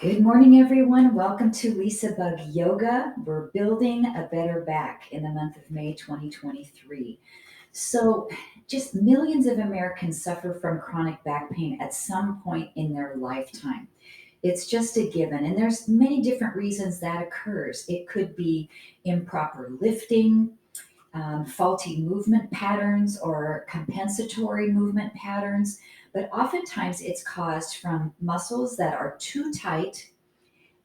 Good morning, everyone. Welcome to LisaBug Yoga. We're building a better back in the month of May 2023. So, just millions of Americans suffer from chronic back pain at some point in their lifetime. It's just a given, and there's many different reasons that occurs. It could be improper lifting, faulty movement patterns or compensatory movement patterns, but oftentimes it's caused from muscles that are too tight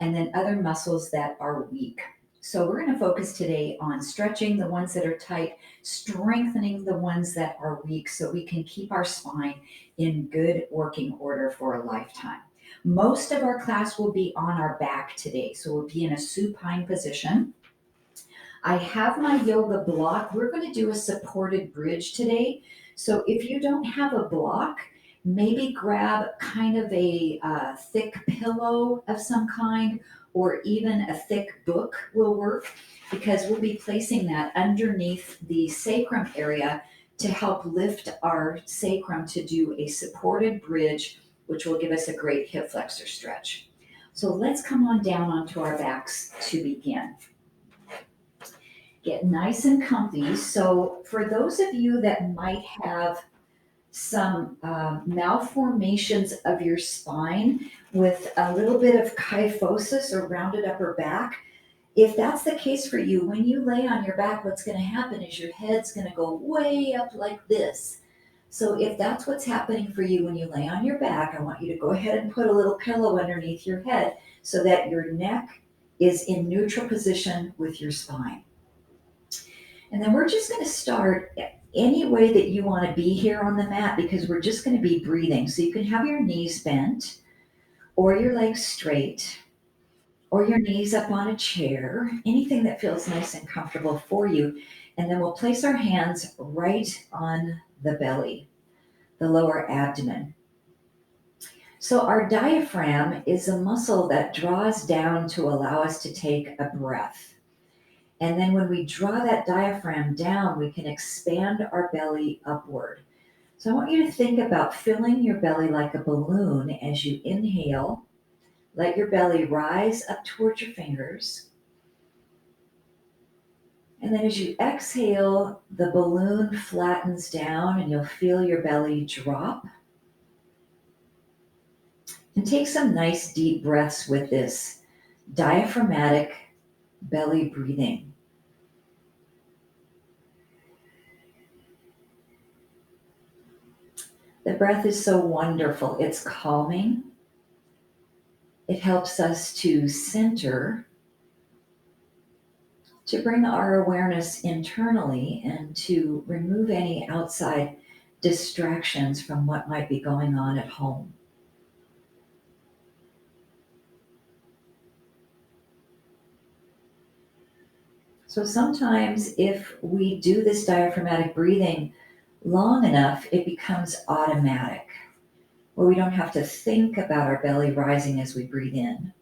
and then other muscles that are weak. So we're going to focus today on stretching the ones that are tight, strengthening the ones that are weak so we can keep our spine in good working order for a lifetime. Most of our class will be on our back today, so we'll be in a supine position. I have my yoga block. We're going to do a supported bridge today. So if you don't have a block, maybe grab kind of a thick pillow of some kind, or even a thick book will work, because we'll be placing that underneath the sacrum area to help lift our sacrum to do a supported bridge, which will give us a great hip flexor stretch. So let's come on down onto our backs to begin. Get nice and comfy. So for those of you that might have some malformations of your spine with a little bit of kyphosis or rounded upper back, if that's the case for you, when you lay on your back, what's going to happen is your head's going to go way up like this. So if that's what's happening for you when you lay on your back, I want you to go ahead and put a little pillow underneath your head so that your neck is in neutral position with your spine. And then we're just going to start any way that you want to be here on the mat, because we're just going to be breathing. So you can have your knees bent or your legs straight or your knees up on a chair, anything that feels nice and comfortable for you. And then we'll place our hands right on the belly, the lower abdomen. So our diaphragm is a muscle that draws down to allow us to take a breath. And then when we draw that diaphragm down, we can expand our belly upward. So I want you to think about filling your belly like a balloon as you inhale. Let your belly rise up towards your fingers. And then as you exhale, the balloon flattens down and you'll feel your belly drop. And take some nice deep breaths with this diaphragmatic belly breathing. The breath is so wonderful. It's calming. It helps us to center, to bring our awareness internally and to remove any outside distractions from what might be going on at home. So sometimes if we do this diaphragmatic breathing long enough, it becomes automatic, where we don't have to think about our belly rising as we breathe in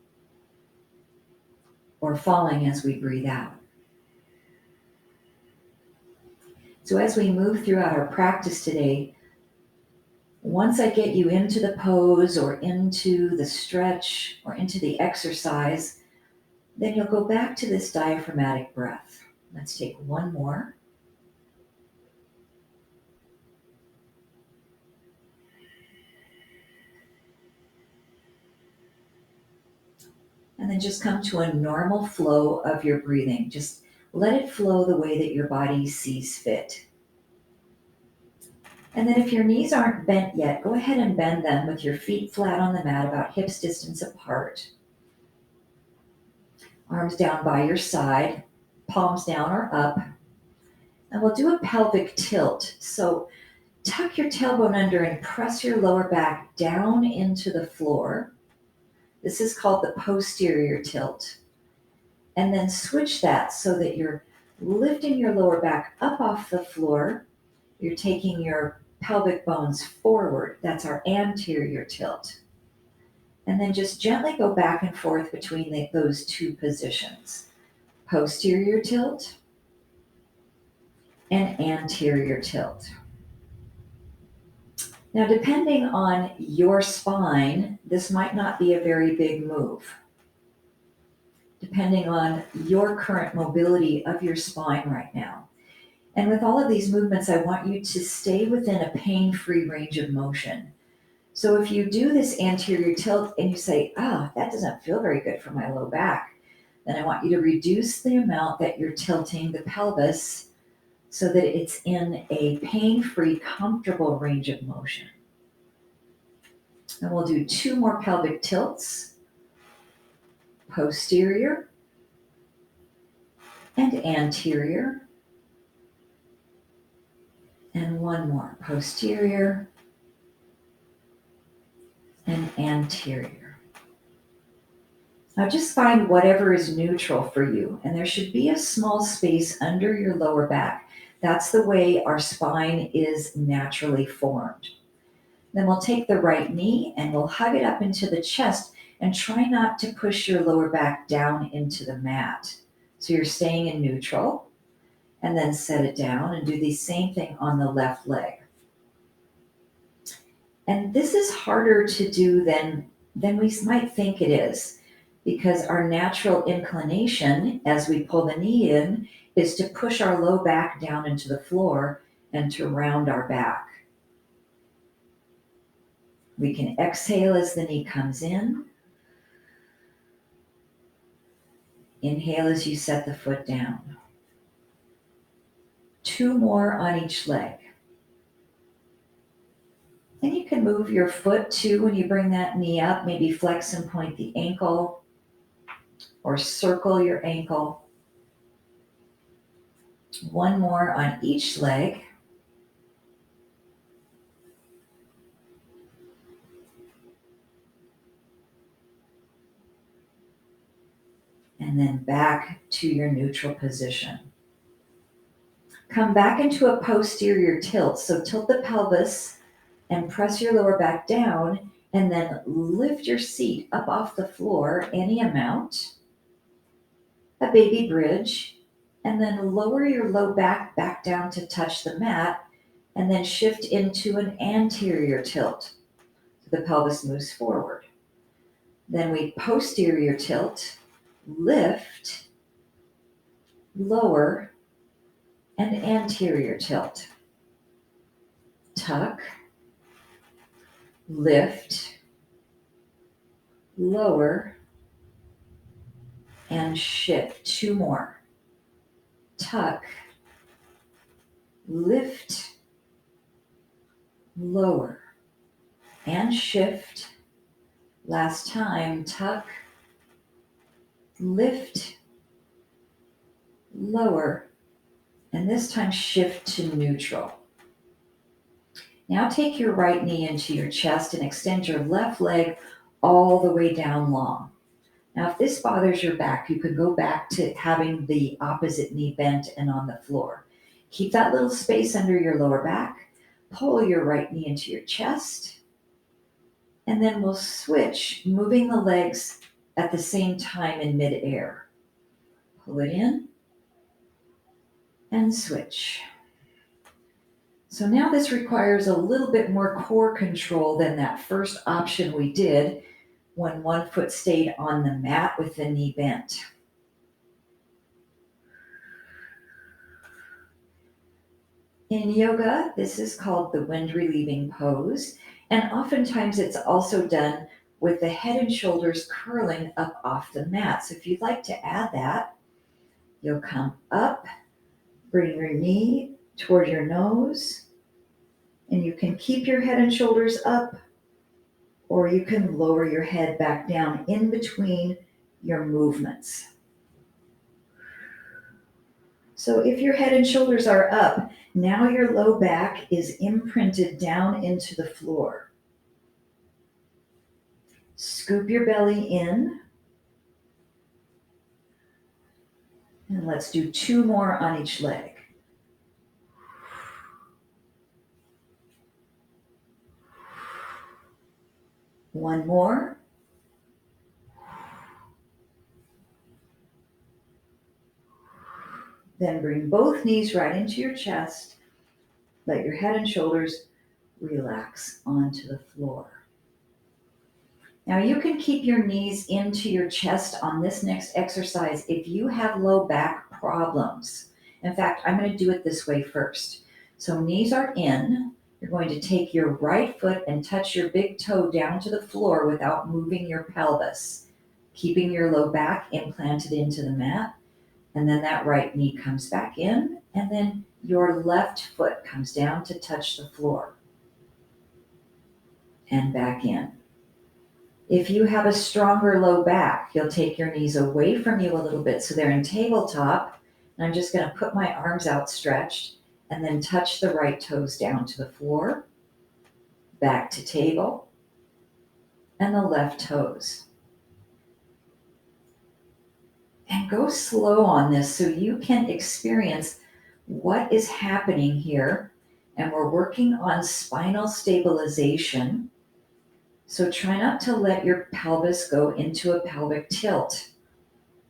or falling as we breathe out. So as we move throughout our practice today, once I get you into the pose or into the stretch or into the exercise, then you'll go back to this diaphragmatic breath. Let's take one more. And then just come to a normal flow of your breathing. Just let it flow the way that your body sees fit. And then if your knees aren't bent yet, go ahead and bend them with your feet flat on the mat, about hips distance apart. Arms down by your side, palms down or up. And we'll do a pelvic tilt. So tuck your tailbone under and press your lower back down into the floor. This is called the posterior tilt. And then switch that so that you're lifting your lower back up off the floor. You're taking your pelvic bones forward. That's our anterior tilt. And then just gently go back and forth between those two positions. Posterior tilt and anterior tilt. Now, depending on your spine, this might not be a very big move. Depending on your current mobility of your spine right now. And with all of these movements, I want you to stay within a pain-free range of motion. So if you do this anterior tilt and you say, that doesn't feel very good for my low back, then I want you to reduce the amount that you're tilting the pelvis so that it's in a pain-free, comfortable range of motion. And we'll do 2 more pelvic tilts, posterior and anterior. And 1 more, posterior and anterior. Now just find whatever is neutral for you, and there should be a small space under your lower back. That's the way our spine is naturally formed. Then we'll take the right knee and we'll hug it up into the chest and try not to push your lower back down into the mat. So you're staying in neutral, and then set it down and do the same thing on the left leg. And this is harder to do than we might think it is, because our natural inclination as we pull the knee in is to push our low back down into the floor and to round our back. We can exhale as the knee comes in. Inhale as you set the foot down. 2 more on each leg. And you can move your foot too when you bring that knee up, maybe flex and point the ankle or circle your ankle. 1 more on each leg. And then back to your neutral position. Come back into a posterior tilt. So tilt the pelvis and press your lower back down, and then lift your seat up off the floor, any amount, a baby bridge, and then lower your low back down to touch the mat, and then shift into an anterior tilt. So the pelvis moves forward. Then we posterior tilt, lift, lower, and anterior tilt. Tuck, lift, lower, and shift. 2 more. Tuck, lift, lower, and shift. Last time, tuck, lift, lower, and this time shift to neutral. Now take your right knee into your chest and extend your left leg all the way down long. Now, if this bothers your back, you could go back to having the opposite knee bent and on the floor. Keep that little space under your lower back. Pull your right knee into your chest. And then we'll switch, moving the legs at the same time in midair. Pull it in and switch. So now this requires a little bit more core control than that first option we did when 1 foot stayed on the mat with the knee bent. In yoga, this is called the wind relieving pose, and oftentimes it's also done with the head and shoulders curling up off the mat. So if you'd like to add that, you'll come up, bring your knee toward your nose, and you can keep your head and shoulders up, or you can lower your head back down in between your movements. So if your head and shoulders are up, now your low back is imprinted down into the floor. Scoop your belly in. And let's do 2 more on each leg. One more. Then bring both knees right into your chest. Let your head and shoulders relax onto the floor. Now you can keep your knees into your chest on this next exercise if you have low back problems. In fact, I'm going to do it this way first. So knees are in. You're going to take your right foot and touch your big toe down to the floor without moving your pelvis, keeping your low back implanted into the mat. And then that right knee comes back in, and then your left foot comes down to touch the floor and back in. If you have a stronger low back, you'll take your knees away from you a little bit so they're in tabletop. And I'm just going to put my arms outstretched and then touch the right toes down to the floor, back to table, and the left toes. And go slow on this so you can experience what is happening here. And we're working on spinal stabilization. So try not to let your pelvis go into a pelvic tilt.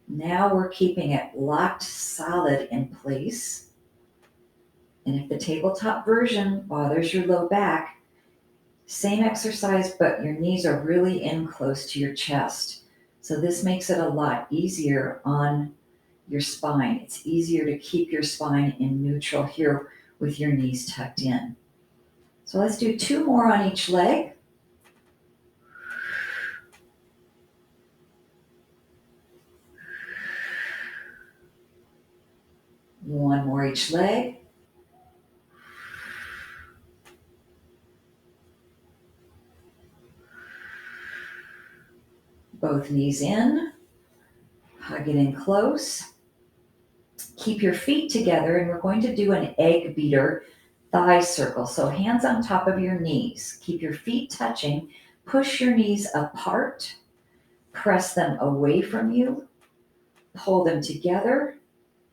Now we're keeping it locked solid in place. And if the tabletop version bothers your low back, same exercise, but your knees are really in close to your chest. So this makes it a lot easier on your spine. It's easier to keep your spine in neutral here with your knees tucked in. So let's do 2 more on each leg. One more each leg. Both knees in. Hug it in close. Keep your feet together, and we're going to do an egg beater thigh circle. So hands on top of your knees. Keep your feet touching. Push your knees apart. Press them away from you. Pull them together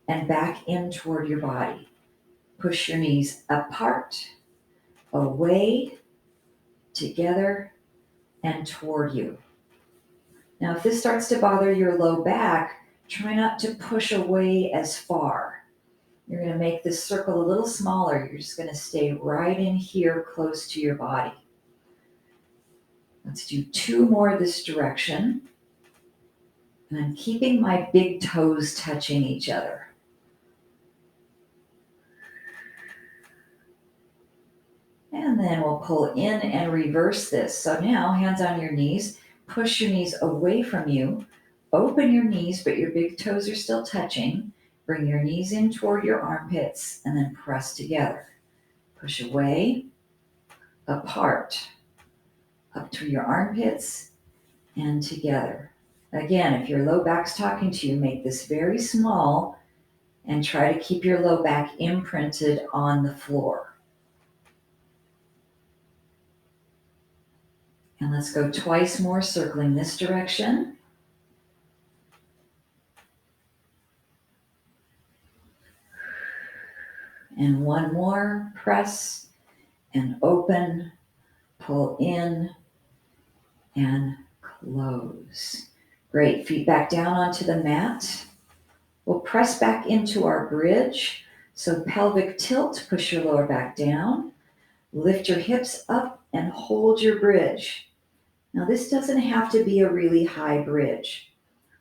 and back in toward your body. Push your knees apart, away, together, and toward you. Now, if this starts to bother your low back, try not to push away as far. You're going to make this circle a little smaller. You're just going to stay right in here close to your body. Let's do 2 more this direction. And I'm keeping my big toes touching each other. And then we'll pull in and reverse this. So now, hands on your knees. Push your knees away from you. Open your knees, but your big toes are still touching. Bring your knees in toward your armpits and then press together. Push away, apart, up to your armpits and together. Again, if your low back's talking to you, make this very small and try to keep your low back imprinted on the floor. And let's go twice more, circling this direction. And 1 more, press and open, pull in and close. Great, feet back down onto the mat. We'll press back into our bridge. So pelvic tilt, push your lower back down. Lift your hips up and hold your bridge. Now this doesn't have to be a really high bridge.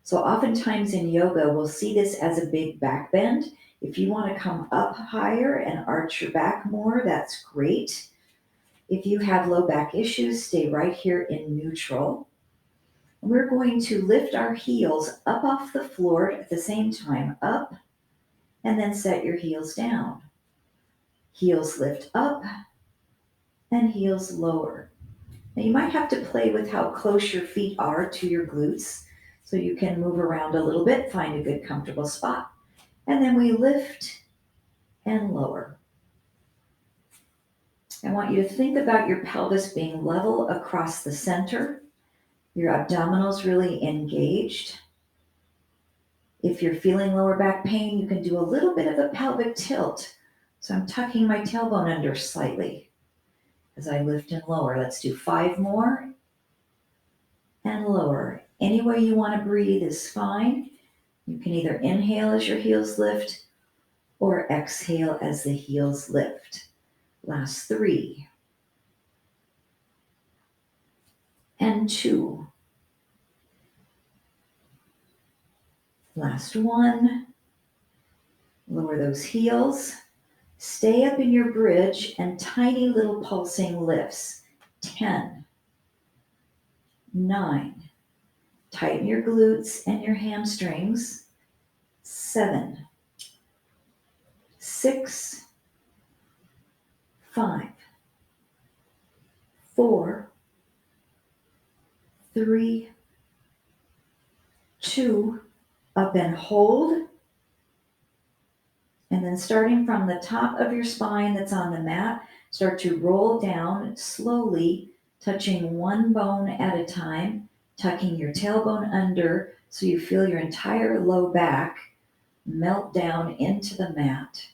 So oftentimes in yoga, we'll see this as a big back bend. If you want to come up higher and arch your back more, that's great. If you have low back issues, stay right here in neutral. We're going to lift our heels up off the floor at the same time, up, and then set your heels down. Heels lift up and heels lower. Now you might have to play with how close your feet are to your glutes so you can move around a little bit, find a good comfortable spot. And then we lift and lower. I want you to think about your pelvis being level across the center, your abdominals really engaged. If you're feeling lower back pain, you can do a little bit of a pelvic tilt. So I'm tucking my tailbone under slightly as I lift and lower. Let's do 5 more and lower. Any way you want to breathe is fine. You can either inhale as your heels lift or exhale as the heels lift. Last 3. and 2. Last 1. Lower those heels. Stay up in your bridge and tiny little pulsing lifts. 10, 9. Tighten your glutes and your hamstrings. 7, 6, 5, 4, 3, 2, up and hold. And then starting from the top of your spine that's on the mat, start to roll down slowly, touching one bone at a time, tucking your tailbone under so you feel your entire low back melt down into the mat.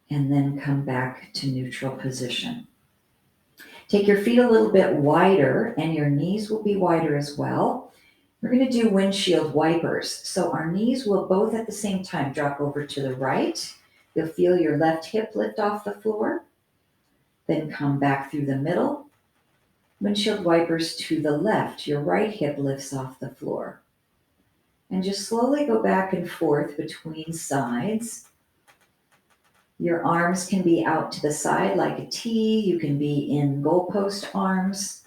And then come back to neutral position. Take your feet a little bit wider and your knees will be wider as well. We're going to do windshield wipers. So our knees will both at the same time drop over to the right. You'll feel your left hip lift off the floor. Then come back through the middle. Windshield wipers to the left. Your right hip lifts off the floor. And just slowly go back and forth between sides. Your arms can be out to the side like a T. You can be in goalpost arms.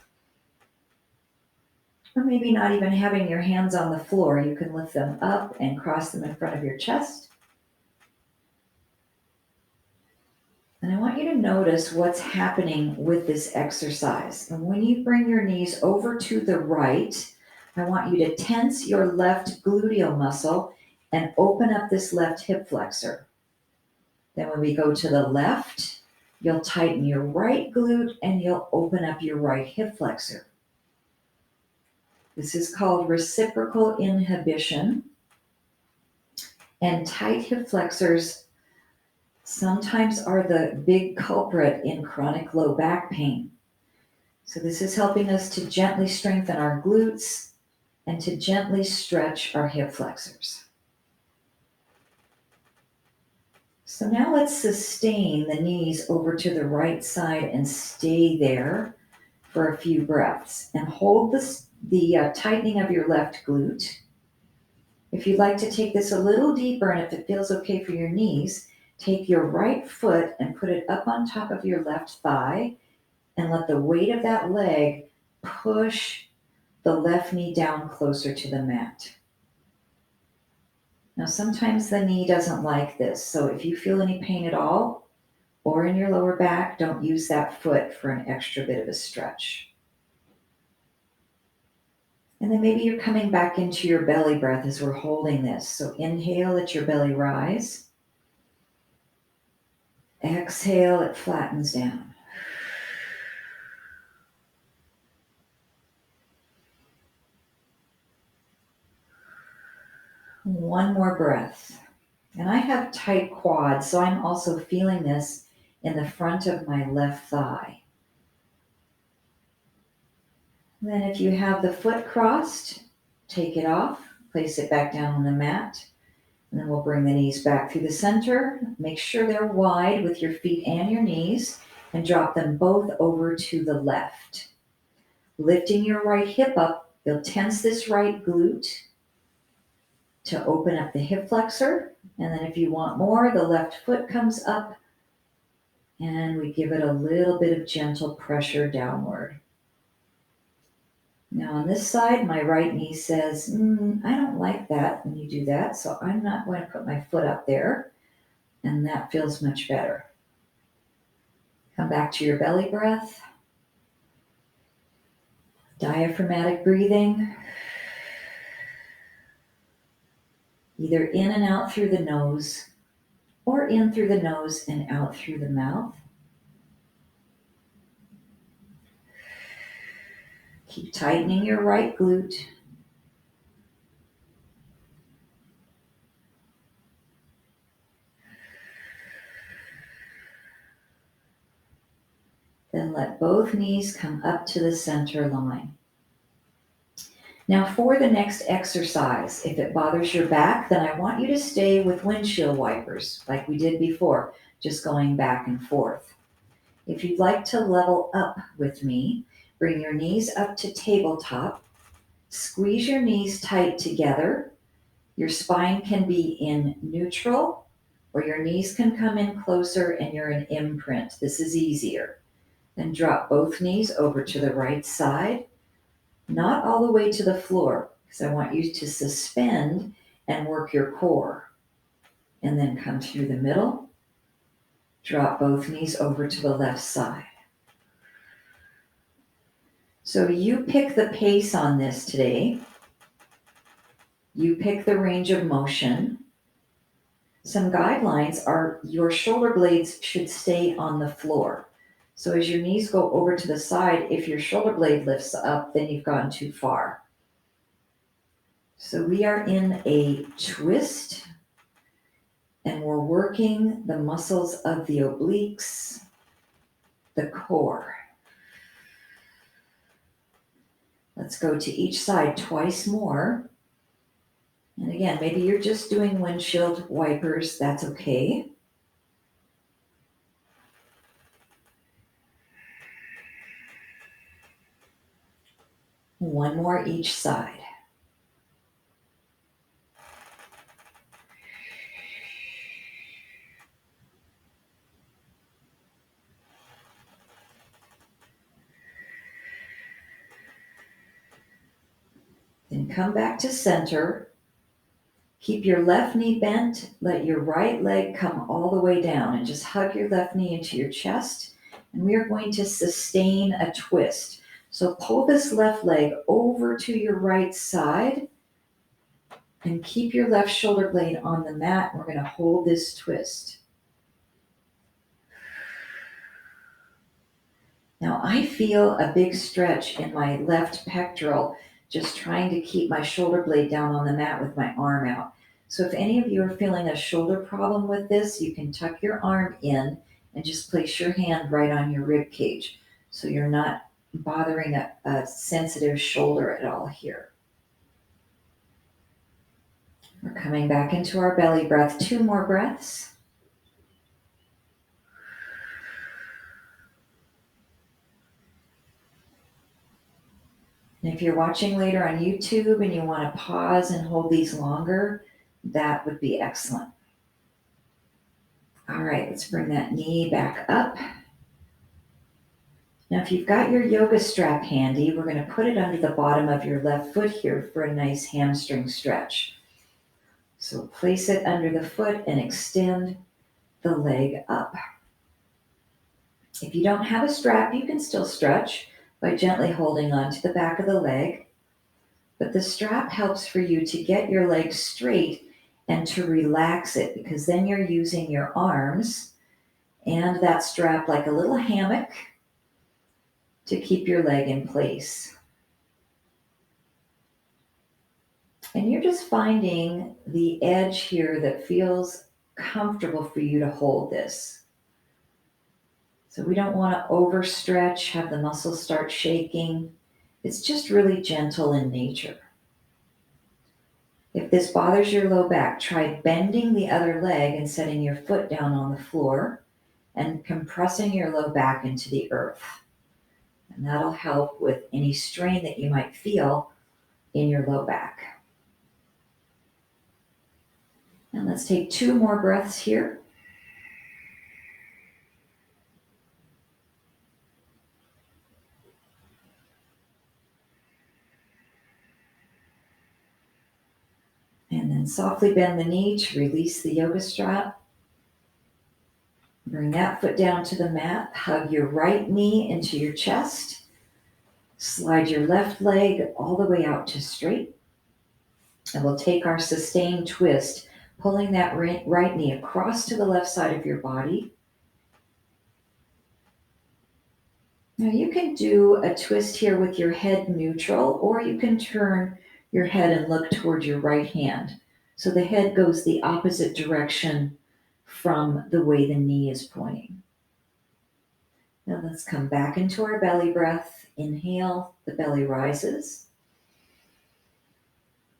Or maybe not even having your hands on the floor. You can lift them up and cross them in front of your chest. And I want you to notice what's happening with this exercise. And when you bring your knees over to the right, I want you to tense your left gluteal muscle and open up this left hip flexor. Then when we go to the left, you'll tighten your right glute and you'll open up your right hip flexor. This is called reciprocal inhibition. And tight hip flexors sometimes are the big culprit in chronic low back pain. So this is helping us to gently strengthen our glutes and to gently stretch our hip flexors. So now let's sustain the knees over to the right side and stay there for a few breaths. And hold the tightening of your left glute. If you'd like to take this a little deeper and if it feels okay for your knees, take your right foot and put it up on top of your left thigh and let the weight of that leg push the left knee down closer to the mat. Now, sometimes the knee doesn't like this, so if you feel any pain at all or in your lower back, don't use that foot for an extra bit of a stretch. And then maybe you're coming back into your belly breath as we're holding this. So inhale, let your belly rise. Exhale, it flattens down. One more breath. And I have tight quads, so I'm also feeling this in the front of my left thigh. And then if you have the foot crossed, take it off, place it back down on the mat. And then we'll bring the knees back through the center. Make sure they're wide with your feet and your knees and drop them both over to the left. Lifting your right hip up, you'll tense this right glute to open up the hip flexor. And then if you want more, the left foot comes up and we give it a little bit of gentle pressure downward. Now on this side, my right knee says, I don't like that when you do that, so I'm not going to put my foot up there. And that feels much better. Come back to your belly breath. Diaphragmatic breathing. Either in and out through the nose, or in through the nose and out through the mouth. Keep tightening your right glute. Then let both knees come up to the center line. Now for the next exercise, if it bothers your back, then I want you to stay with windshield wipers like we did before, just going back and forth. If you'd like to level up with me, Bring your knees up to tabletop. Squeeze your knees tight together. Your spine can be in neutral, or your knees can come in closer and you're in imprint. This is easier. Then drop both knees over to the right side, not all the way to the floor, because I want you to suspend and work your core. And then come through the middle. Drop both knees over to the left side. So you pick the pace on this today. You pick the range of motion. Some guidelines are your shoulder blades should stay on the floor. So as your knees go over to the side, if your shoulder blade lifts up, then you've gone too far. So we are in a twist, and we're working the muscles of the obliques, the core. Let's go to each side twice more. And again, maybe you're just doing windshield wipers. That's okay. One more each side. Then come back to center. Keep your left knee bent. Let your right leg come all the way down and just hug your left knee into your chest. And we are going to sustain a twist. So pull this left leg over to your right side and keep your left shoulder blade on the mat. We're going to hold this twist. Now I feel a big stretch in my left pectoral, just trying to keep my shoulder blade down on the mat with my arm out. So if any of you are feeling a shoulder problem with this, you can tuck your arm in and just place your hand right on your rib cage. So you're not bothering a sensitive shoulder at all here. We're coming back into our belly breath. 2 more breaths. And if you're watching later on YouTube and you want to pause and hold these longer, that would be excellent. All right, let's bring that knee back up. Now, if you've got your yoga strap handy, we're going to put it under the bottom of your left foot here for a nice hamstring stretch. So place it under the foot and extend the leg up. If you don't have a strap, you can still stretch by gently holding onto the back of the leg. But the strap helps for you to get your leg straight and to relax it, because then you're using your arms and that strap like a little hammock to keep your leg in place. And you're just finding the edge here that feels comfortable for you to hold this. So we don't want to overstretch, have the muscles start shaking. It's just really gentle in nature. If this bothers your low back, try bending the other leg and setting your foot down on the floor and compressing your low back into the earth. And that'll help with any strain that you might feel in your low back. And let's take 2 more breaths here. And then softly bend the knee to release the yoga strap. Bring that foot down to the mat. Hug your right knee into your chest. Slide your left leg all the way out to straight. And we'll take our sustained twist, pulling that right knee across to the left side of your body. Now you can do a twist here with your head neutral, or you can turn your head and look toward your right hand. So the head goes the opposite direction from the way the knee is pointing. Now let's come back into our belly breath. Inhale, the belly rises.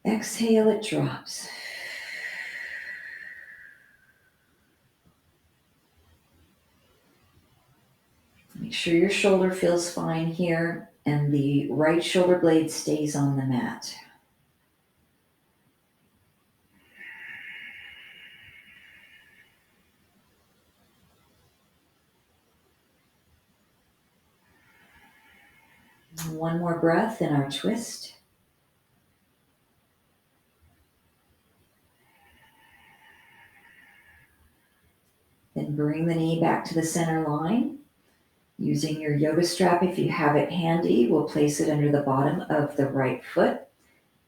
Exhale, it drops. Make sure your shoulder feels fine here. and the right shoulder blade stays on the mat. One more breath in our twist. Then bring the knee back to the center line. Using your yoga strap, if you have it handy, we'll place it under the bottom of the right foot.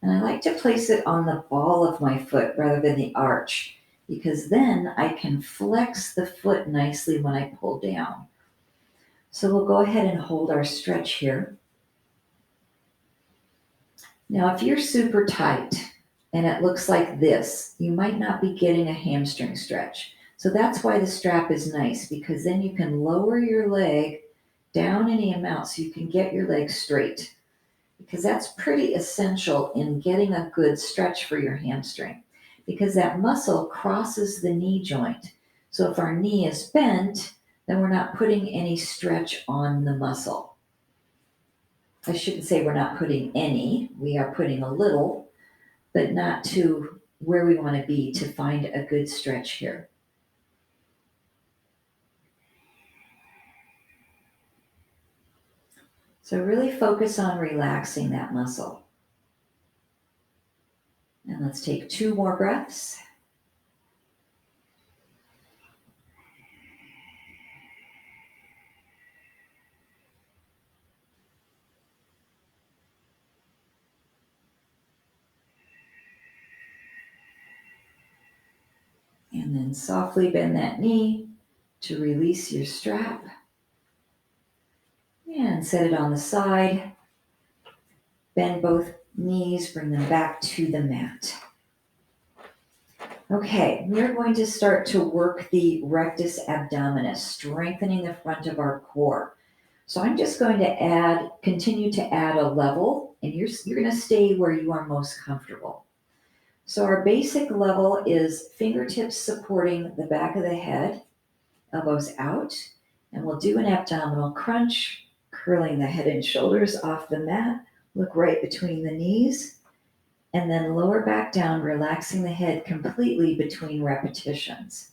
And I like to place it on the ball of my foot rather than the arch, because then I can flex the foot nicely when I pull down. So we'll go ahead and hold our stretch here. Now, if you're super tight and it looks like this, you might not be getting a hamstring stretch. So that's why the strap is nice, because then you can lower your leg down any amount so you can get your leg straight, because that's pretty essential in getting a good stretch for your hamstring, because that muscle crosses the knee joint. So if our knee is bent, then we're not putting any stretch on the muscle. I shouldn't say we're not putting any, we are putting a little, but not to where we want to be to find a good stretch here. So really focus on relaxing that muscle. And let's take 2 more breaths. And then softly bend that knee to release your strap. And set it on the side. Bend both knees, bring them back to the mat. Okay, we're going to start to work the rectus abdominis, strengthening the front of our core. So I'm just going to continue to add a level, and you're going to stay where you are most comfortable. So our basic level is fingertips supporting the back of the head, elbows out, and we'll do an abdominal crunch, curling the head and shoulders off the mat, look right between the knees, and then lower back down, relaxing the head completely between repetitions.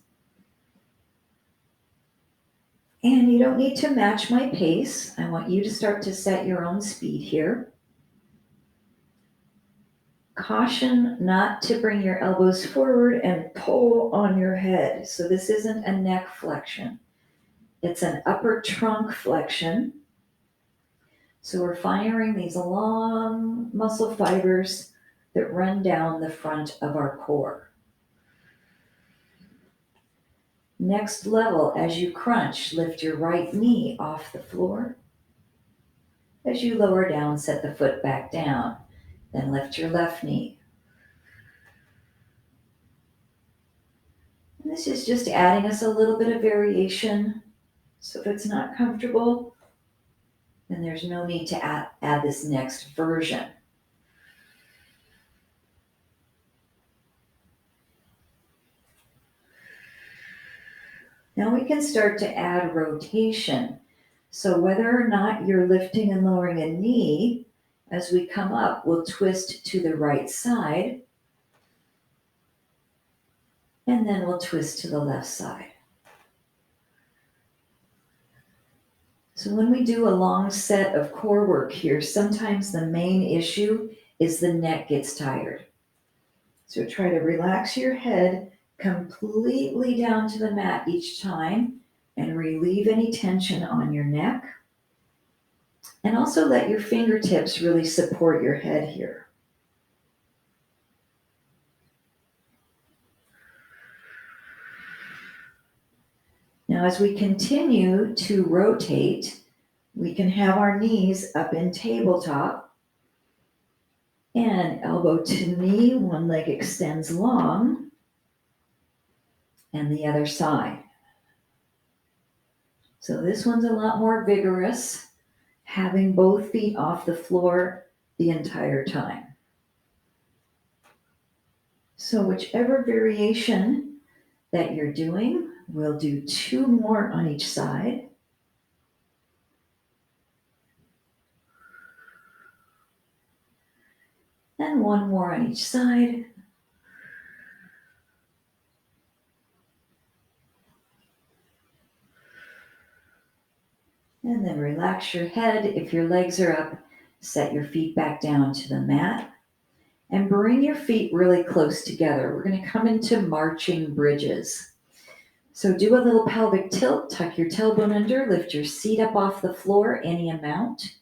And you don't need to match my pace. I want you to start to set your own speed here. Caution not to bring your elbows forward and pull on your head. So this isn't a neck flexion. It's an upper trunk flexion. So we're firing these long muscle fibers that run down the front of our core. Next level, as you crunch, lift your right knee off the floor. As you lower down, set the foot back down. Then lift your left knee. And this is just adding us a little bit of variation. So if it's not comfortable, then there's no need to add this next version. Now we can start to add rotation. So whether or not you're lifting and lowering a knee, as we come up, we'll twist to the right side, and then we'll twist to the left side. So when we do a long set of core work here, sometimes the main issue is the neck gets tired. So try to relax your head completely down to the mat each time and relieve any tension on your neck. And also let your fingertips really support your head here. Now, as we continue to rotate, we can have our knees up in tabletop and elbow to knee, one leg extends long, and the other side. So this one's a lot more vigorous, having both feet off the floor the entire time. So whichever variation that you're doing, we'll do 2 more on each side. And one more on each side. And then relax your head. If your legs are up, set your feet back down to the mat. And bring your feet really close together. We're going to come into marching bridges. So do a little pelvic tilt, tuck your tailbone under, lift your seat up off the floor any amount.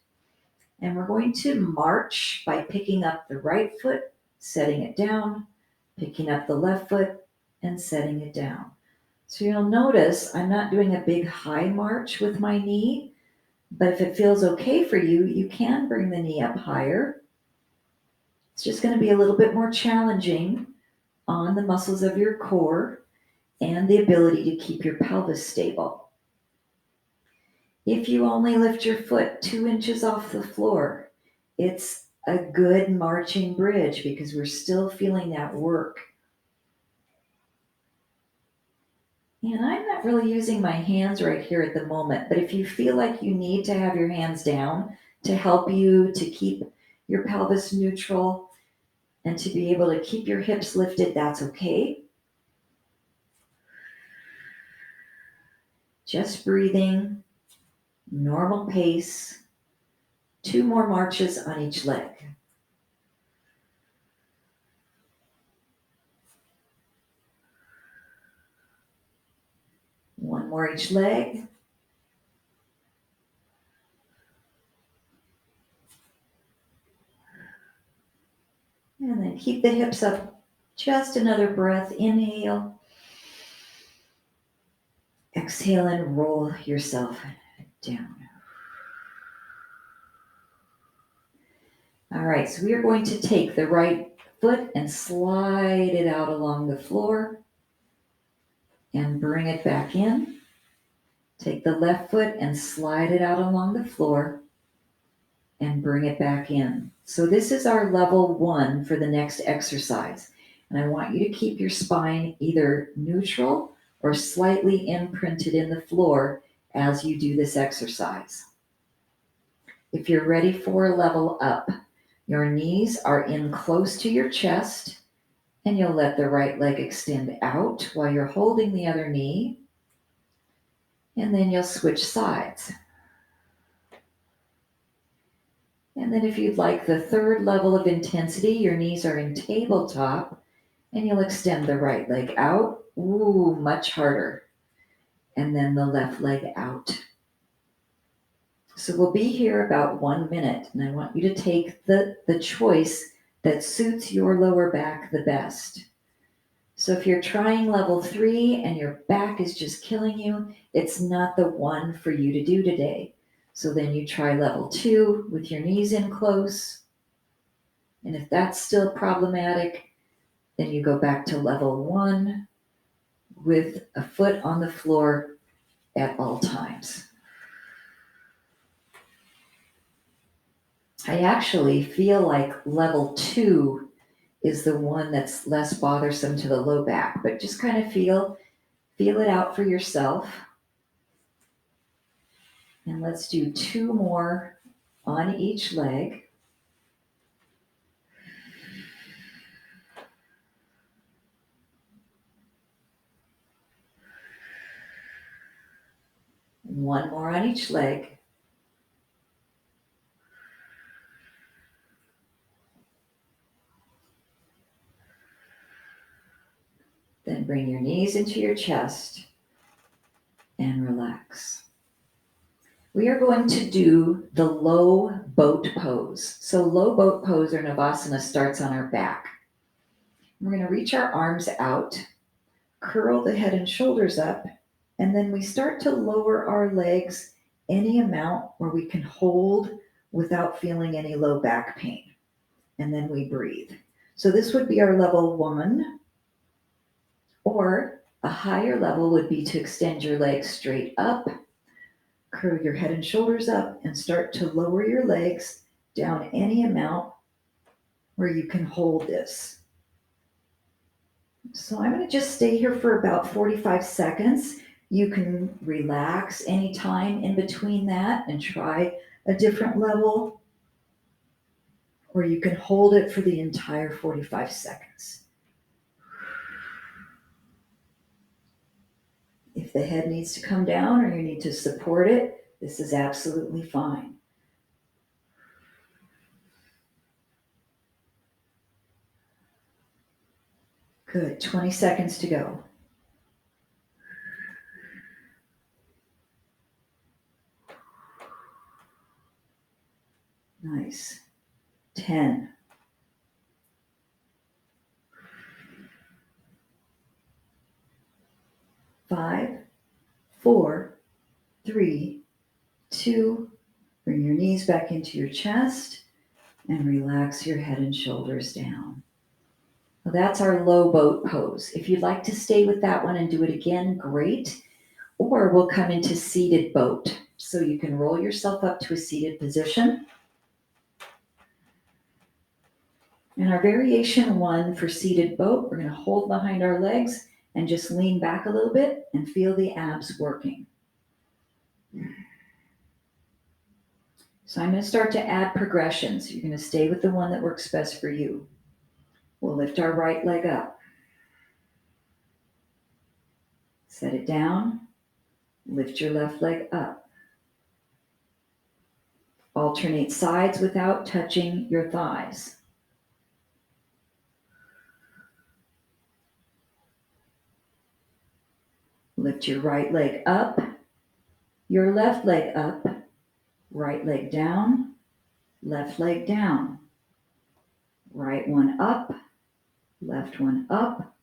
And we're going to march by picking up the right foot, setting it down, picking up the left foot, and setting it down. So you'll notice I'm not doing a big high march with my knee, but if it feels okay for you, you can bring the knee up higher. It's just going to be a little bit more challenging on the muscles of your core and the ability to keep your pelvis stable. If you only lift your foot 2 inches off the floor, it's a good marching bridge because we're still feeling that work. And I'm not really using my hands right here at the moment, but if you feel like you need to have your hands down to help you to keep your pelvis neutral and to be able to keep your hips lifted, that's okay. Just breathing, normal pace, 2 more marches on each leg. One more each leg. And then keep the hips up. Just another breath. Inhale. Exhale and roll yourself down. All right, so we are going to take the right foot and slide it out along the floor and bring it back in. Take the left foot and slide it out along the floor and bring it back in. So this is our level 1 for the next exercise. And I want you to keep your spine either neutral or slightly imprinted in the floor as you do this exercise. If you're ready for level up, your knees are in close to your chest and you'll let the right leg extend out while you're holding the other knee. And then you'll switch sides. And then if you'd like the third level of intensity, your knees are in tabletop and you'll extend the right leg out. Ooh, much harder. And then the left leg out. So we'll be here about 1 minute, and I want you to take the choice that suits your lower back the best. So if you're trying level 3 and your back is just killing you, it's not the one for you to do today. So then you try level 2 with your knees in close. And if that's still problematic, then you go back to level 1 with a foot on the floor at all times. I actually feel like level 2 is the one that's less bothersome to the low back, but just kind of feel it out for yourself. And let's do 2 more on each leg. One more on each leg. Then bring your knees into your chest and relax. We are going to do the low boat pose. So low boat pose or Navasana starts on our back. We're going to reach our arms out, curl the head and shoulders up, and then we start to lower our legs any amount where we can hold without feeling any low back pain. And then we breathe. So this would be our level 1, or a higher level would be to extend your legs straight up, curl your head and shoulders up, and start to lower your legs down any amount where you can hold this. So I'm going to just stay here for about 45 seconds. You can relax anytime in between that and try a different level. or you can hold it for the entire 45 seconds. If the head needs to come down or you need to support it, this is absolutely fine. Good, 20 seconds to go. Nice. 10. 5, 4, 3, 2, bring your knees back into your chest and relax your head and shoulders down. Well, that's our low boat pose. If you'd like to stay with that one and do it again, great. Or we'll come into seated boat. So you can roll yourself up to a seated position. And our variation 1 for seated boat, we're going to hold behind our legs and just lean back a little bit and feel the abs working. So I'm going to start to add progressions. You're going to stay with the one that works best for you. We'll lift our right leg up. Set it down. Lift your left leg up. Alternate sides without touching your thighs. Lift your right leg up, your left leg up, right leg down, left leg down. Right one up, left one up,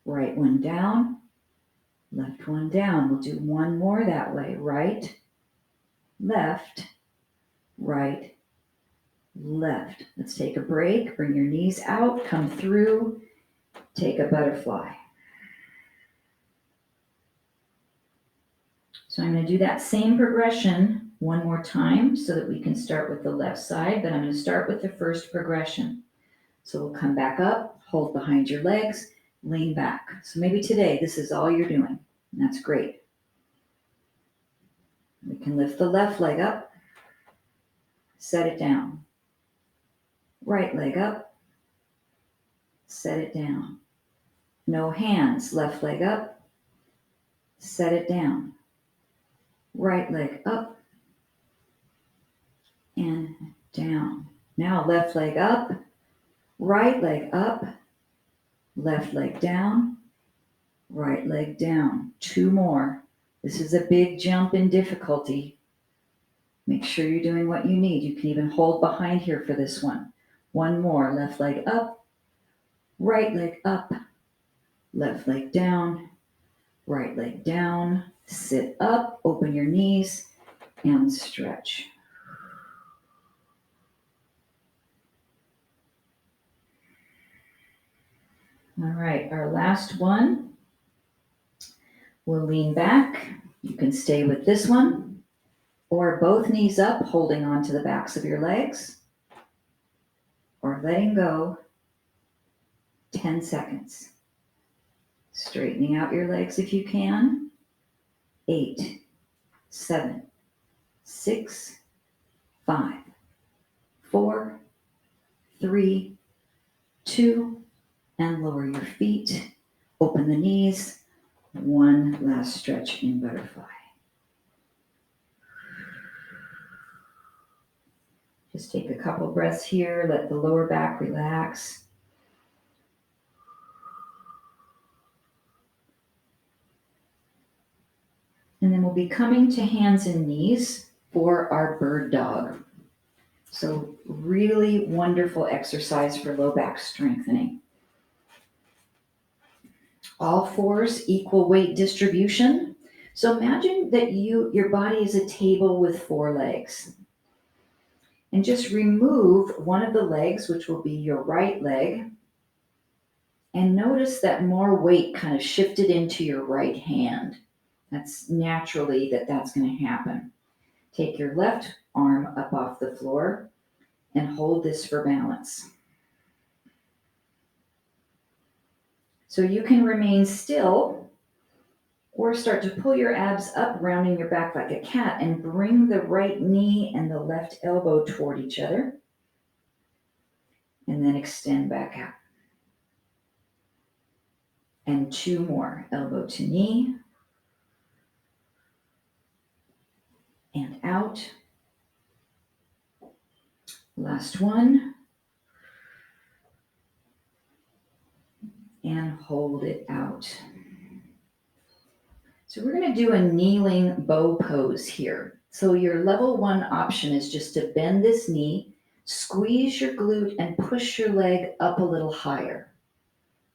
right one down, left one down. We'll do one more that way. Right, left, right, left. Let's take a break. Bring your knees out, come through, take a butterfly. So I'm going to do that same progression one more time so that we can start with the left side, but I'm going to start with the first progression. So we'll come back up, hold behind your legs, lean back. So maybe today this is all you're doing, and that's great. We can lift the left leg up, set it down. Right leg up, set it down. No hands, left leg up, set it down. Right leg up and down. Now left leg up, right leg up, left leg down, right leg down. 2 more. This is a big jump in difficulty. Make sure you're doing what you need. You can even hold behind here for this one. 1 more. Left leg up, right leg up, left leg down, right leg down. Sit up, open your knees, and stretch. All right, our last one. We'll lean back. You can stay with this one, or both knees up, holding on to the backs of your legs, or letting go. 10 seconds. Straightening out your legs if you can. 8, 7, 6, 5, 4, 3, 2, and lower your feet. Open the knees. One last stretch in butterfly. Just take a couple breaths here. Let the lower back relax. And then we'll be coming to hands and knees for our bird dog. So really wonderful exercise for low back strengthening. All 4s, equal weight distribution. So imagine that your body is a table with 4 legs. And just remove one of the legs, which will be your right leg. And notice that more weight kind of shifted into your right hand. That's naturally that's going to happen. Take your left arm up off the floor and hold this for balance. So you can remain still or start to pull your abs up, rounding your back like a cat, and bring the right knee and the left elbow toward each other. and then extend back out. And 2 more, elbow to knee, and out. Last one. And hold it out. So we're going to do a kneeling bow pose here. So your level 1 option is just to bend this knee, squeeze your glute, and push your leg up a little higher.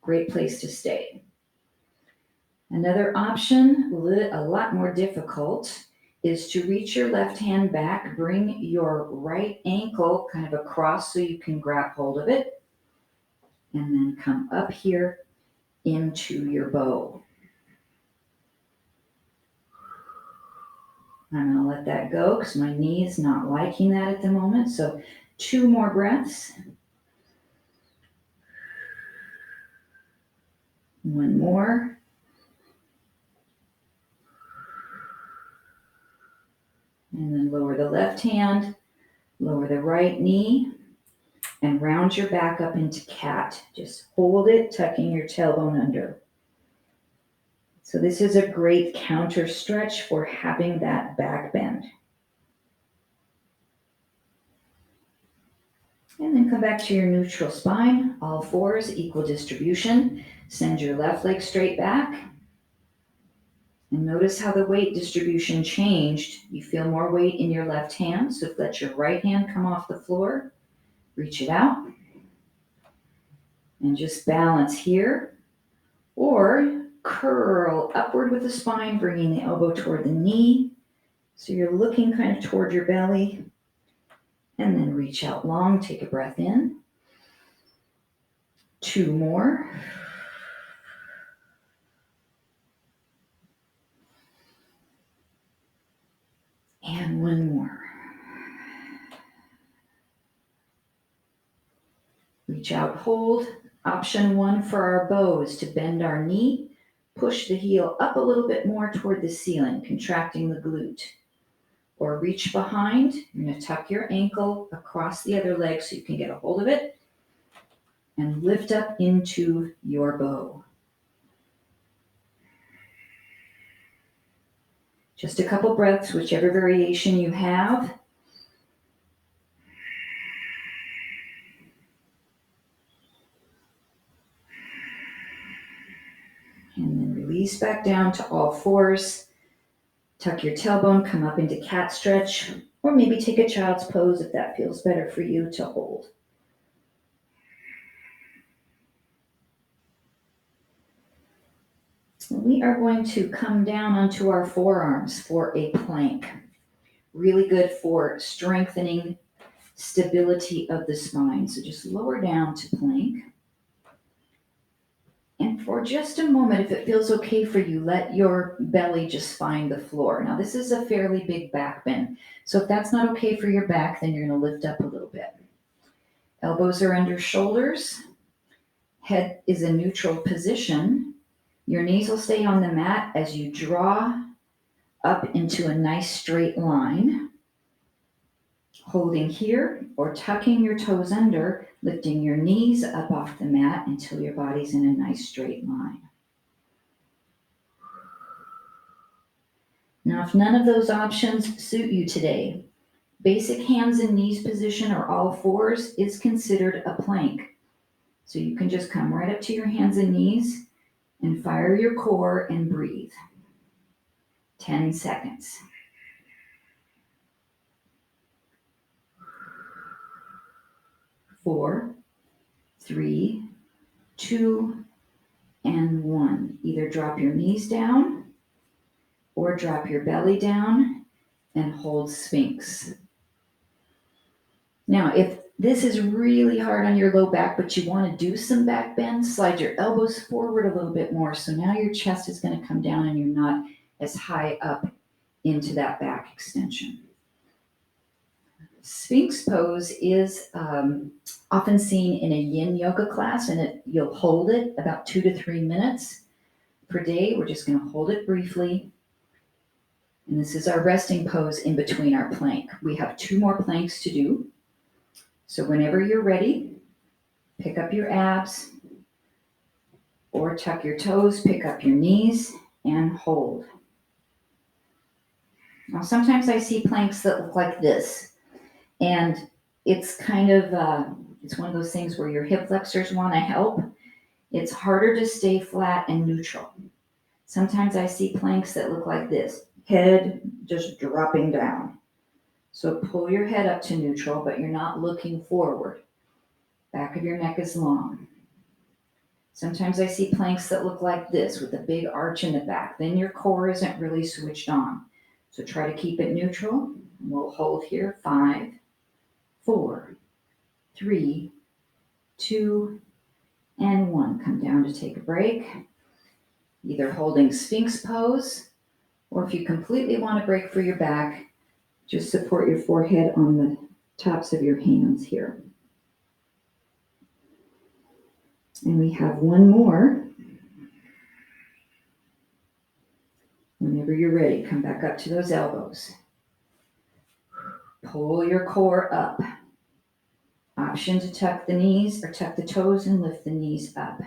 Great place to stay. Another option, a lot more difficult, is to reach your left hand back, bring your right ankle kind of across so you can grab hold of it, and then come up here into your bow. I'm going to let that go because my knee is not liking that at the moment. So 2 more breaths. 1 more. And then lower the left hand, lower the right knee, and round your back up into cat. Just hold it, tucking your tailbone under. So this is a great counter stretch for having that back bend. And then come back to your neutral spine, all fours, equal distribution. Send your left leg straight back. And notice how the weight distribution changed. You feel more weight in your left hand, so let your right hand come off the floor. Reach it out. And just balance here. Or curl upward with the spine, bringing the elbow toward the knee. So you're looking kind of toward your belly. And then reach out long, take a breath in. 2 more. And 1 more. Reach out, hold. Option 1 for our bow is to bend our knee, push the heel up a little bit more toward the ceiling, contracting the glute. Or reach behind. You're going to tuck your ankle across the other leg so you can get a hold of it. And lift up into your bow. Just a couple breaths, whichever variation you have. And then release back down to all fours. Tuck your tailbone, come up into cat stretch, or maybe take a child's pose if that feels better for you to hold. We are going to come down onto our forearms for a plank. Really good for strengthening stability of the spine. So just lower down to plank. And for just a moment, if it feels okay for you, let your belly just find the floor. Now, this is a fairly big back bend. So if that's not okay for your back, then you're going to lift up a little bit. Elbows are under shoulders. Head is a neutral position. Your knees will stay on the mat as you draw up into a nice straight line. Holding here or tucking your toes under, lifting your knees up off the mat until your body's in a nice straight line. Now, if none of those options suit you today, basic hands and knees position or all fours is considered a plank. So you can just come right up to your hands and knees and fire your core and breathe. 10 seconds. 4, 3, 2, and 1. Either drop your knees down or drop your belly down and hold Sphinx. Now, if this is really hard on your low back, but you want to do some back bends, slide your elbows forward a little bit more. So now your chest is going to come down and you're not as high up into that back extension. Sphinx pose is often seen in a yin yoga class, and you'll hold it about 2 to 3 minutes per day. We're just going to hold it briefly. And this is our resting pose in between our plank. We have 2 more planks to do. So whenever you're ready, Pick up your abs or tuck your toes, pick up your knees and hold. Now, sometimes I see planks that look like this, and it's kind of, it's one of those things where your hip flexors want to help. It's harder to stay flat and neutral. Sometimes I see planks that look like this, head just dropping down. So pull your head up to neutral, but you're not looking forward. Back of your neck is long. Sometimes I see planks that look like this with a big arch in the back. Then your core isn't really switched on. So try to keep it neutral. We'll hold here, 5, 4, 3, 2, and 1. Come down to take a break. Either holding Sphinx pose, or if you completely want to break for your back, just support your forehead on the tops of your hands here. And we have one more. Whenever you're ready, come back up to those elbows. Pull your core up. Option to tuck the knees or tuck the toes and lift the knees up.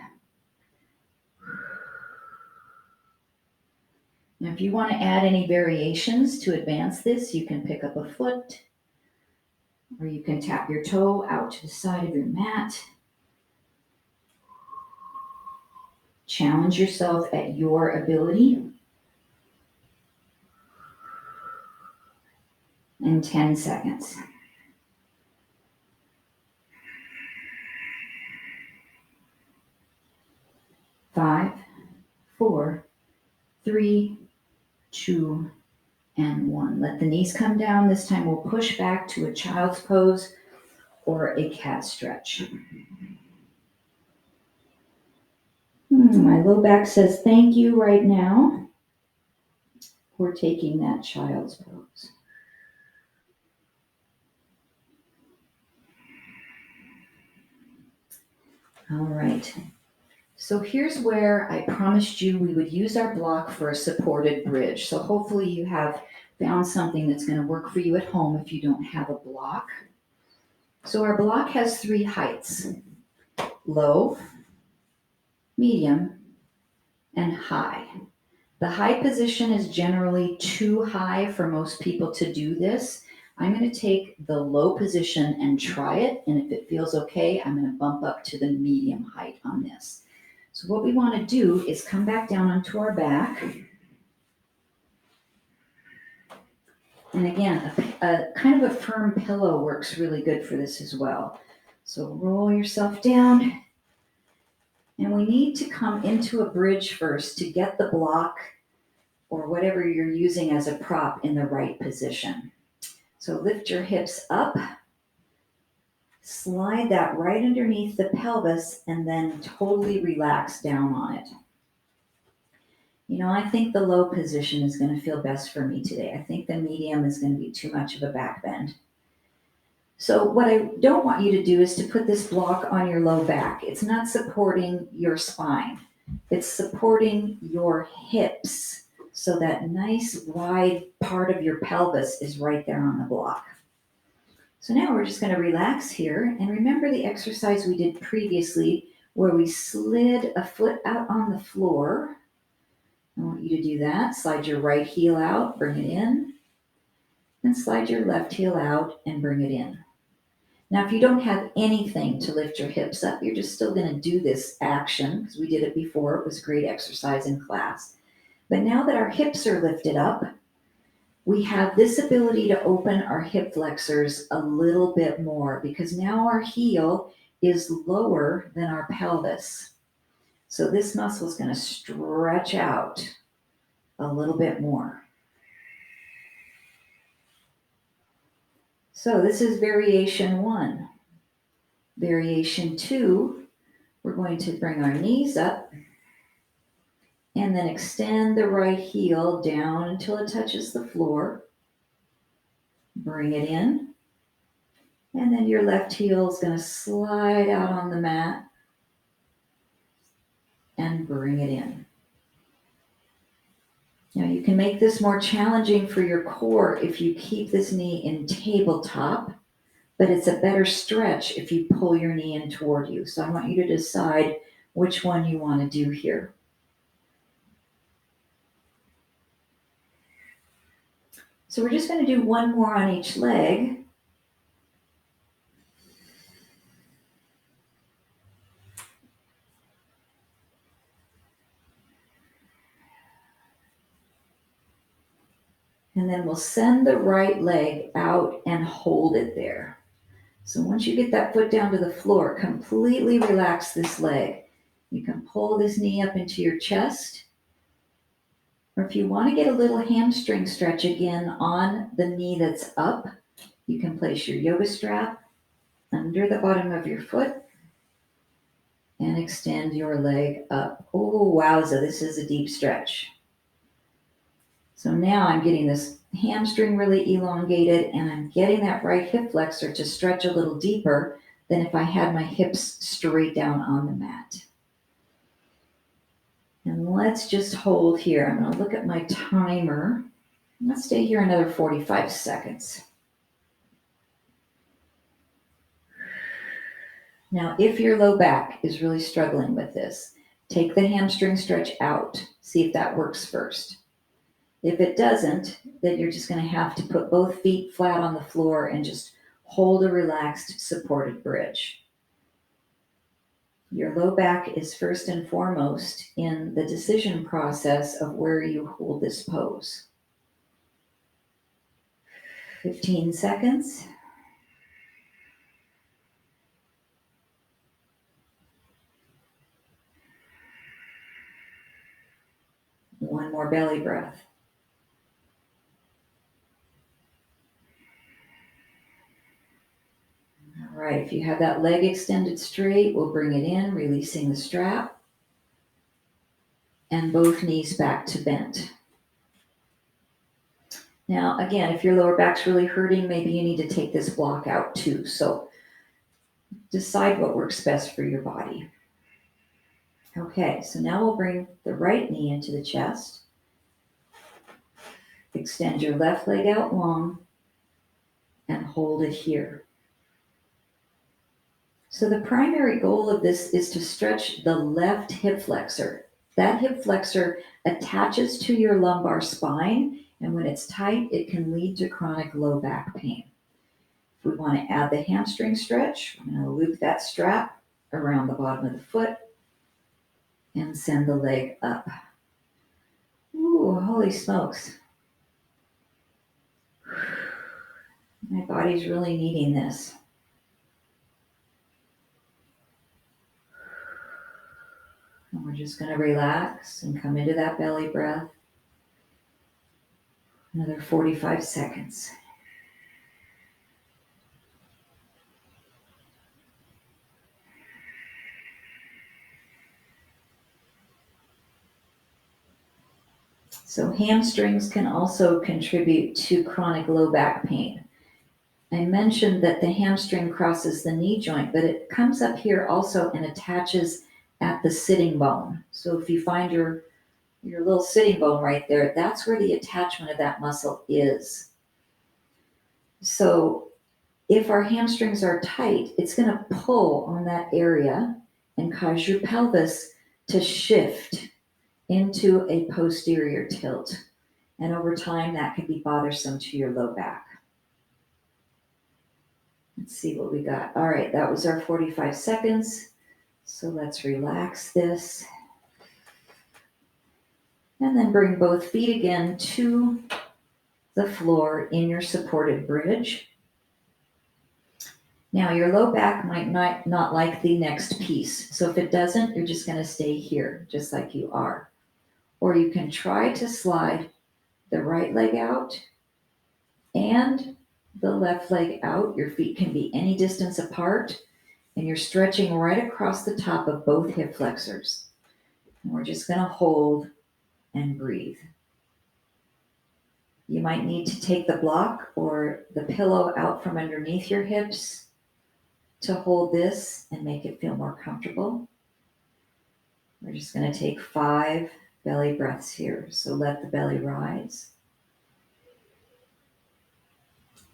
Now, if you want to add any variations to advance this, you can pick up a foot, or you can tap your toe out to the side of your mat. Challenge yourself at your ability. In 10 seconds. Five, 4, 3, 2, and 1. Let the knees come down. This time we'll push back to a child's pose or a cat stretch. My low back says thank you right now for taking that child's pose. All right. So here's where I promised you we would use our block for a supported bridge. So hopefully you have found something that's going to work for you at home if you don't have a block. So our block has 3 heights: low, medium, and high. The high position is generally too high for most people to do this. I'm going to take the low position and try it, and if it feels okay, I'm going to bump up to the medium height on this. So what we want to do is come back down onto our back. And again, a kind of a firm pillow works really good for this as well. So roll yourself down. And we need to come into a bridge first to get the block or whatever you're using as a prop in the right position. So lift your hips up, slide that right underneath the pelvis, and then totally relax down on it. You know, I think the low position is going to feel best for me today. I think the medium is going to be too much of a back bend. So what I don't want you to do is to put this block on your low back. It's not supporting your spine. It's supporting your hips. So that nice wide part of your pelvis is right there on the block. So now we're just going to relax here. And remember the exercise we did previously where we slid a foot out on the floor. I want you to do that. Slide your right heel out, bring it in. Then slide your left heel out and bring it in. Now, if you don't have anything to lift your hips up, you're just still going to do this action because we did it before. It was great exercise in class. But now that our hips are lifted up, we have this ability to open our hip flexors a little bit more because now our heel is lower than our pelvis. So this muscle is going to stretch out a little bit more. So this is variation 1. Variation 2, we're going to bring our knees up and then extend the right heel down until it touches the floor. Bring it in. And then your left heel is going to slide out on the mat and bring it in. Now you can make this more challenging for your core if you keep this knee in tabletop, but it's a better stretch if you pull your knee in toward you. So I want you to decide which one you want to do here. So we're just going to do one more on each leg. And then we'll send the right leg out and hold it there. So once you get that foot down to the floor, completely relax this leg. You can pull this knee up into your chest. Or if you want to get a little hamstring stretch again on the knee that's up, you can place your yoga strap under the bottom of your foot and extend your leg up. Oh, wowza, this is a deep stretch. So now I'm getting this hamstring really elongated, and I'm getting that right hip flexor to stretch a little deeper than if I had my hips straight down on the mat. And let's just hold here. I'm going to look at my timer. Let's stay here another 45 seconds. Now, if your low back is really struggling with this, take the hamstring stretch out. See if that works first. If it doesn't, then you're just going to have to put both feet flat on the floor and just hold a relaxed, supported bridge. Your low back is first and foremost in the decision process of where you hold this pose. 15 seconds. One more belly breath. All right, if you have that leg extended straight, we'll bring it in, releasing the strap, and both knees back to bent. Now, again, if your lower back's really hurting, maybe you need to take this block out too. So decide what works best for your body. Okay, so now we'll bring the right knee into the chest. Extend your left leg out long and hold it here. So the primary goal of this is to stretch the left hip flexor. That hip flexor attaches to your lumbar spine, and when it's tight, it can lead to chronic low back pain. If we want to add the hamstring stretch, I'm going to loop that strap around the bottom of the foot and send the leg up. Ooh, holy smokes. My body's really needing this. And we're just going to relax and come into that belly breath. Another 45 seconds. So hamstrings can also contribute to chronic low back pain. I mentioned that the hamstring crosses the knee joint, but it comes up here also and attaches at the sitting bone. So if you find your little sitting bone right there, that's where the attachment of that muscle is. So if our hamstrings are tight, it's going to pull on that area and cause your pelvis to shift into a posterior tilt. And over time, that could be bothersome to your low back. Let's see what we got. All right, that was our 45 seconds. So let's relax this. And then bring both feet again to the floor in your supported bridge. Now, your low back might not like the next piece. So if it doesn't, you're just going to stay here, just like you are. Or you can try to slide the right leg out and the left leg out. Your feet can be any distance apart, and you're stretching right across the top of both hip flexors. And we're just going to hold and breathe. You might need to take the block or the pillow out from underneath your hips to hold this and make it feel more comfortable. We're just going to take 5 belly breaths here. So let the belly rise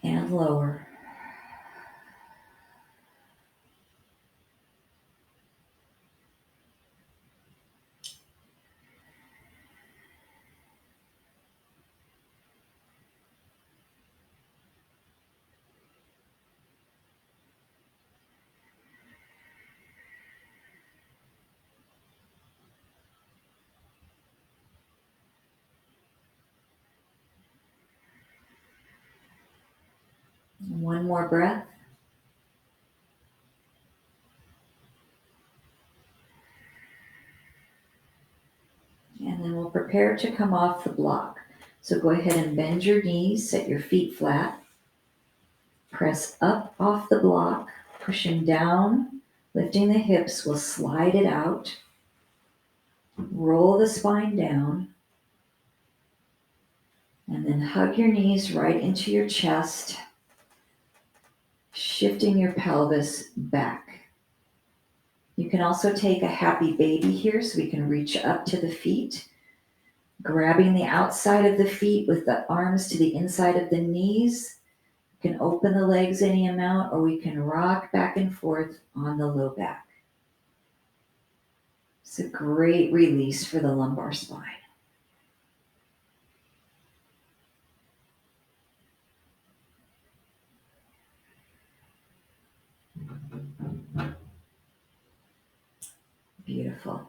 and lower. more breath. And then we'll prepare to come off the block. So go ahead and bend your knees, set your feet flat. Press up off the block, pushing down, lifting the hips. We'll slide it out. Roll the spine down. And then hug your knees right into your chest, shifting your pelvis back. You can also take a happy baby here so we can reach up to the feet, grabbing the outside of the feet with the arms to the inside of the knees. You can open the legs any amount, or we can rock back and forth on the low back. It's a great release for the lumbar spine. Beautiful.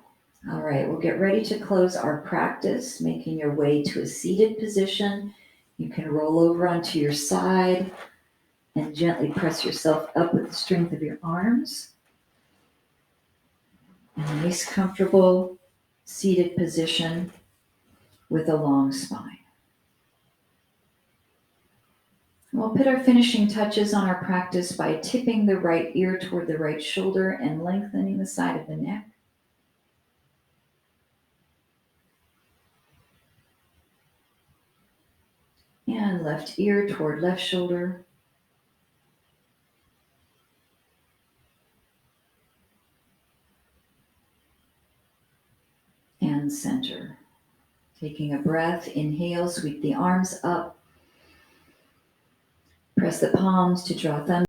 All right, we'll get ready to close our practice, making your way to a seated position. You can roll over onto your side and gently press yourself up with the strength of your arms. A nice, comfortable, seated position with a long spine. We'll put our finishing touches on our practice by tipping the right ear toward the right shoulder and lengthening the side of the neck. And left ear toward left shoulder. And center. Taking a breath, inhale, sweep the arms up. Press the palms to draw thumbs